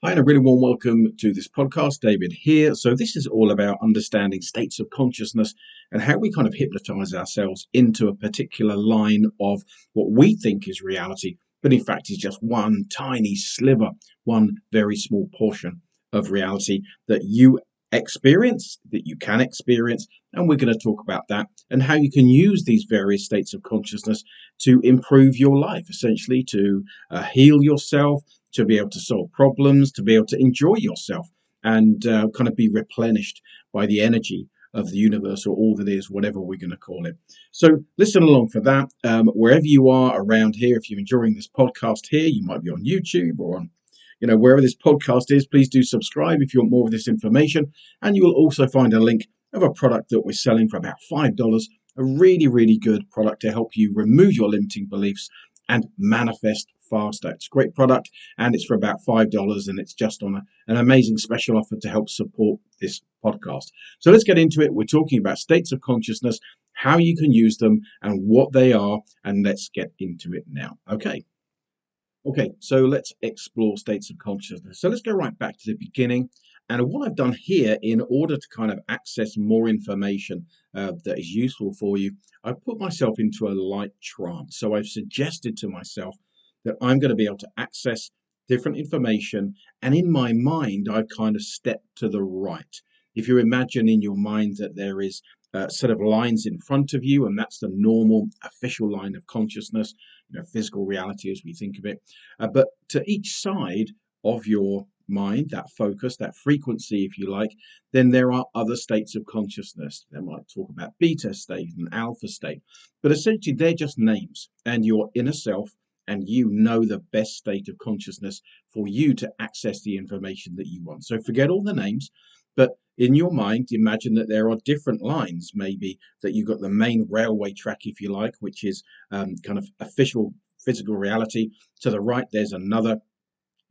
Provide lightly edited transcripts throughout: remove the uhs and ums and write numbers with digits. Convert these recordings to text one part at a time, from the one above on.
Hi, and a really warm welcome to this podcast. David here. So, this is all about understanding states of consciousness and how we kind of hypnotize ourselves into a particular line of what we think is reality, but in fact is just one tiny sliver, one very small portion of reality that you experience, that you can experience. And we're going to talk about that and how you can use these various states of consciousness to improve your life, essentially, to heal yourself, to be able to solve problems, to be able to enjoy yourself and kind of be replenished by the energy of the universe or all that is, whatever we're going to call it. So listen along for that. Wherever you are around here, if you're enjoying this podcast here, you might be on YouTube or on, wherever this podcast is, please do subscribe if you want more of this information. And you will also find a link of a product that we're selling for about $5, a really, really good product to help you remove your limiting beliefs and manifest faster. It's a great product and it's for about $5 and it's just on an amazing special offer to help support this podcast. So let's get into it. We're talking about states of consciousness, how you can use them and what they are, and let's get into it now. Okay, so let's explore states of consciousness. So let's go right back to the beginning. And what I've done here, in order to kind of access more information that is useful for you, I've put myself into a light trance. So I've suggested to myself that I'm going to be able to access different information. And in my mind, I've kind of stepped to the right. If you imagine in your mind that there is a set of lines in front of you, and that's the normal official line of consciousness, physical reality as we think of it. But to each side of your mind, that focus, that frequency, if you like, then there are other states of consciousness. They might talk about beta state and alpha state, but essentially they're just names, and your inner self and you know the best state of consciousness for you to access the information that you want. So forget all the names, but in your mind, imagine that there are different lines, maybe that you've got the main railway track, if you like, which is kind of official physical reality. To the right, there's another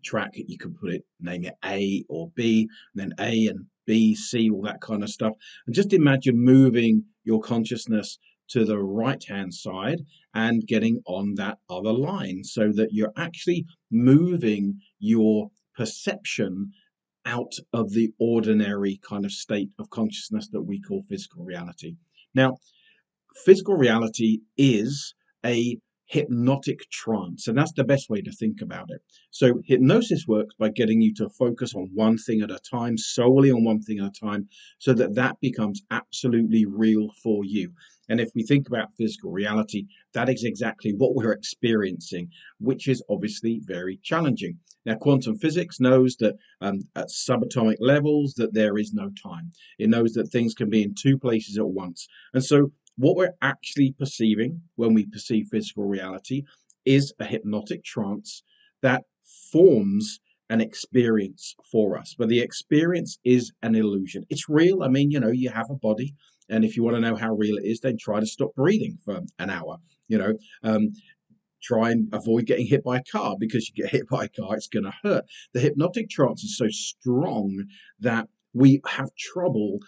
track. You can put it, name it A or B, and then A and B, C, all that kind of stuff. And just imagine moving your consciousness to the right hand side and getting on that other line so that you're actually moving your perception out of the ordinary kind of state of consciousness that we call physical reality. Now, physical reality is a hypnotic trance, and that's the best way to think about it. So hypnosis works by getting you to focus on one thing at a time, solely on one thing at a time, so that that becomes absolutely real for you. And if we think about physical reality, that is exactly what we're experiencing, which is obviously very challenging. Now, quantum physics knows that at subatomic levels that there is no time. It knows that things can be in two places at once. And so what we're actually perceiving when we perceive physical reality is a hypnotic trance that forms an experience for us. But the experience is an illusion. It's real. I mean, you have a body. And if you want to know how real it is, then try to stop breathing for an hour. You know, um, Try and avoid getting hit by a car, because you get hit by a car, it's going to hurt. The hypnotic trance is so strong that we have trouble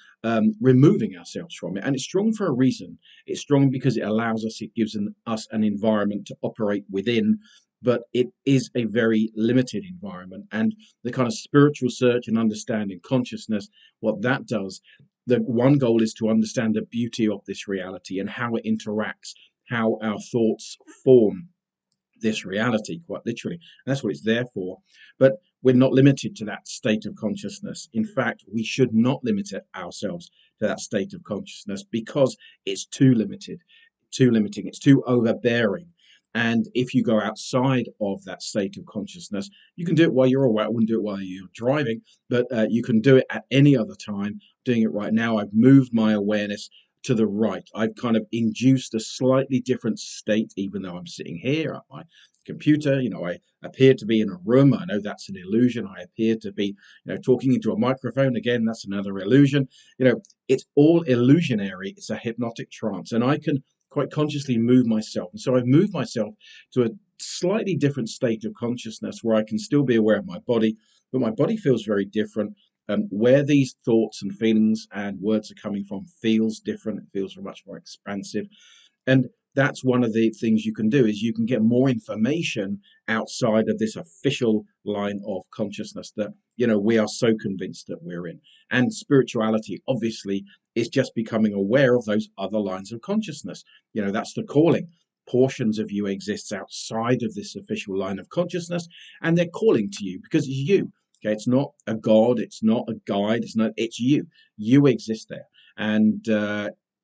removing ourselves from it. And it's strong for a reason. It's strong because it gives us an environment to operate within, but it is a very limited environment. And the kind of spiritual search and understanding consciousness, what that does, the one goal is to understand the beauty of this reality and how it interacts, how our thoughts form this reality, quite literally. And that's what it's there for. But we're not limited to that state of consciousness. In fact, we should not limit ourselves to that state of consciousness, because it's too limited, too limiting, it's too overbearing. And if you go outside of that state of consciousness, you can do it while you're awake. I wouldn't do it while you're driving, but you can do it at any other time. Doing it right now, I've moved my awareness to the right. I've kind of induced a slightly different state, even though I'm sitting here at my computer. I appear to be in a room. I know that's an illusion. I appear to be, talking into a microphone. Again, that's another illusion. It's all illusionary. It's a hypnotic trance, and I can quite consciously move myself. And so I've moved myself to a slightly different state of consciousness where I can still be aware of my body, but my body feels very different. Where these thoughts and feelings and words are coming from feels different. It feels much more expansive. And that's one of the things you can do, is you can get more information outside of this official line of consciousness that, we are so convinced that we're in. And spirituality obviously is just becoming aware of those other lines of consciousness. That's the calling. Portions of you exists outside of this official line of consciousness, and they're calling to you because it's you. Okay, it's not a god, it's not a guide, it's you. You exist there. And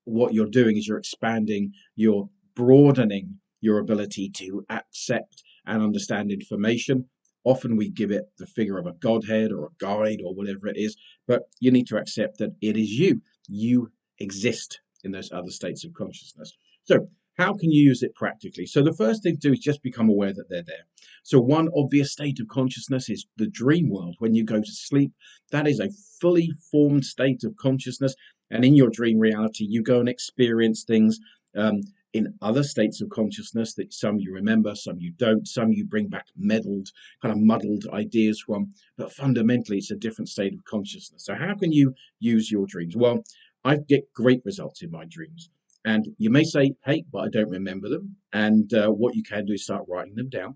what you're doing is you're expanding, you're broadening your ability to accept and understand information. Often we give it the figure of a godhead or a guide or whatever it is, but you need to accept that it is you. You exist in those other states of consciousness. So how can you use it practically? So the first thing to do is just become aware that they're there. So one obvious state of consciousness is the dream world. When you go to sleep, that is a fully formed state of consciousness. And in your dream reality, you go and experience things in other states of consciousness, that some you remember, some you don't, some you bring back muddled ideas from. But fundamentally, it's a different state of consciousness. So how can you use your dreams? Well, I get great results in my dreams. And you may say, hey, but I don't remember them. And what you can do is start writing them down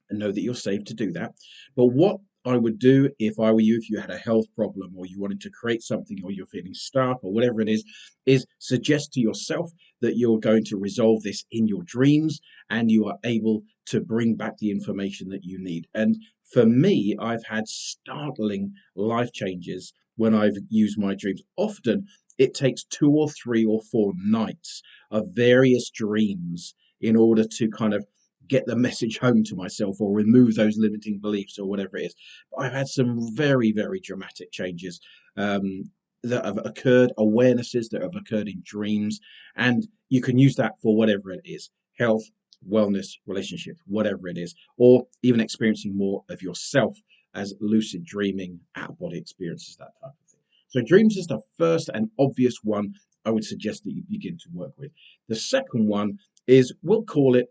and know that you're safe to do that. But what I would do if I were you, if you had a health problem or you wanted to create something or you're feeling stuck or whatever it is suggest to yourself that you're going to resolve this in your dreams and you are able to bring back the information that you need. And for me, I've had startling life changes when I've used my dreams. Often it takes 2 or 3 or 4 nights of various dreams in order to kind of get the message home to myself or remove those limiting beliefs or whatever it is. But I've had some very, very dramatic changes that have occurred, awarenesses that have occurred in dreams. And you can use that for whatever it is: health, wellness, relationships, whatever it is, or even experiencing more of yourself as lucid dreaming, out of body experiences, that type of thing. So dreams is the first and obvious one I would suggest that you begin to work with. The second one is, we'll call it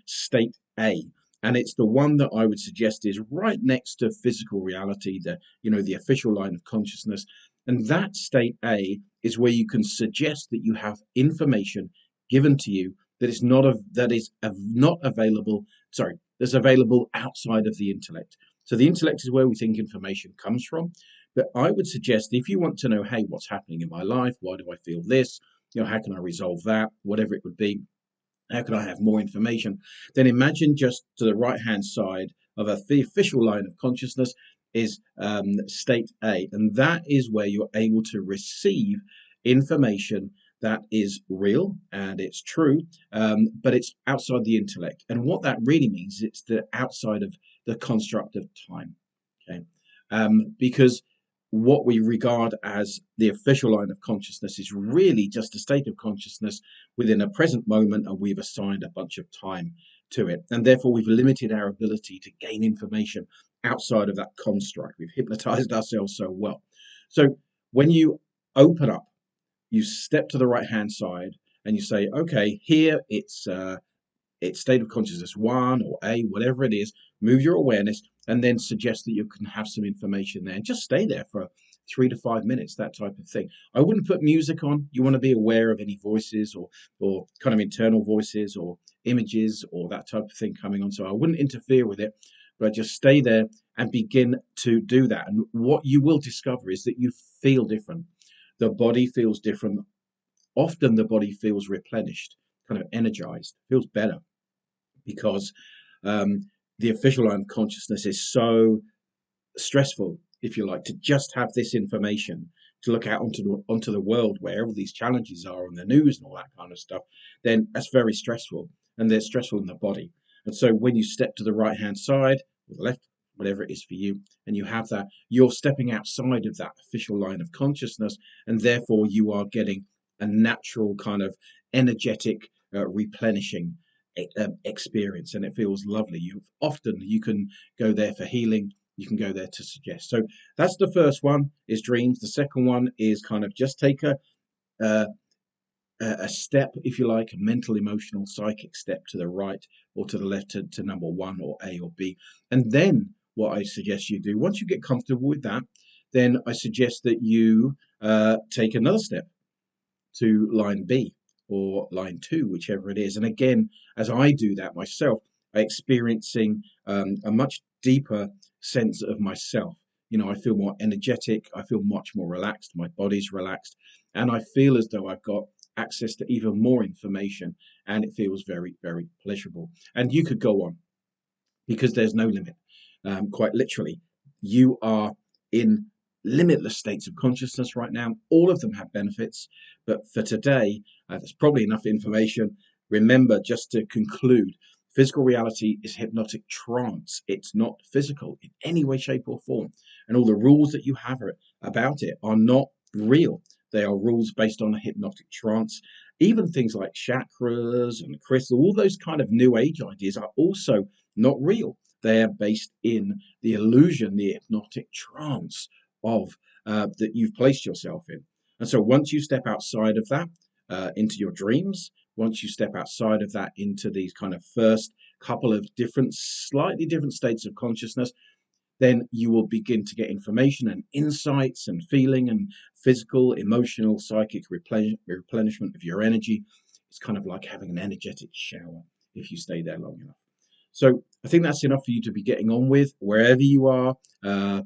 state A. And it's the one that I would suggest is right next to physical reality, the official line of consciousness. And that state A is where you can suggest that you have information given to you that is not available, that's available outside of the intellect. So the intellect is where we think information comes from. But I would suggest, if you want to know, hey, what's happening in my life? Why do I feel this? How can I resolve that? Whatever it would be. How can I have more information? Then imagine just to the right-hand side of the official line of consciousness is state A. And that is where you're able to receive information that is real and it's true, but it's outside the intellect. And what that really means, it's the outside of the construct of time. Okay, because what we regard as the official line of consciousness is really just a state of consciousness within a present moment, and we've assigned a bunch of time to it. And therefore, we've limited our ability to gain information outside of that construct. We've hypnotized ourselves so well. So when you open up, you step to the right-hand side and you say, okay, here it's state of consciousness 1 or A, whatever it is. Move your awareness and then suggest that you can have some information there and just stay there for 3 to 5 minutes, that type of thing. I wouldn't put music on. You want to be aware of any voices or kind of internal voices or images or that type of thing coming on. So I wouldn't interfere with it, but just stay there and begin to do that. And what you will discover is that you feel different. The body feels different. Often the body feels replenished, kind of energized, feels better, because the official line of consciousness is so stressful, if you like, to just have this information to look out onto the world where all these challenges are on the news and all that kind of stuff. Then that's very stressful, and they're stressful in the body. And so when you step to the right hand side or the left, whatever it is for you, and you have that, you're stepping outside of that official line of consciousness, and therefore you are getting a natural kind of energetic replenishing experience, and it feels lovely. You can go there for healing, you can go there to suggest. So that's the first one, is dreams. The second one is kind of just take a step, if you like, a mental, emotional, psychic step to the right or to the left to number 1 or A or B. And then what I suggest you do, once you get comfortable with that, then I suggest that you take another step to line B. or line 2, whichever it is. And again, as I do that myself, I'm experiencing a much deeper sense of myself. I feel more energetic, I feel much more relaxed, my body's relaxed, and I feel as though I've got access to even more information, and it feels very, very pleasurable. And you could go on, because there's no limit. Quite literally, you are in limitless states of consciousness right now. All of them have benefits, but for today, there's probably enough information. Remember, just to conclude, physical reality is hypnotic trance. It's not physical in any way, shape, or form. And all the rules that you have about it are not real. They are rules based on a hypnotic trance. Even things like chakras and crystals, all those kind of new age ideas are also not real. They are based in the illusion, the hypnotic trance of that you've placed yourself in. And so once you step outside of that into your dreams, once you step outside of that into these kind of first couple of different, slightly different states of consciousness, then you will begin to get information and insights and feeling and physical, emotional, psychic replenishment of your energy. It's kind of like having an energetic shower if you stay there long enough. So I think that's enough for you to be getting on with. Wherever you are,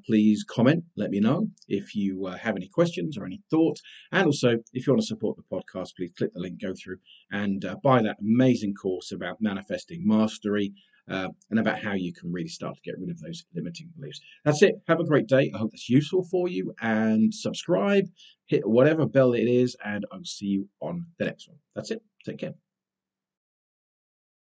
please comment, let me know if you have any questions or any thoughts. And also, if you want to support the podcast, please click the link, go through and buy that amazing course about manifesting mastery and about how you can really start to get rid of those limiting beliefs. That's it. Have a great day. I hope that's useful for you, and subscribe, hit whatever bell it is, and I'll see you on the next one. That's it. Take care.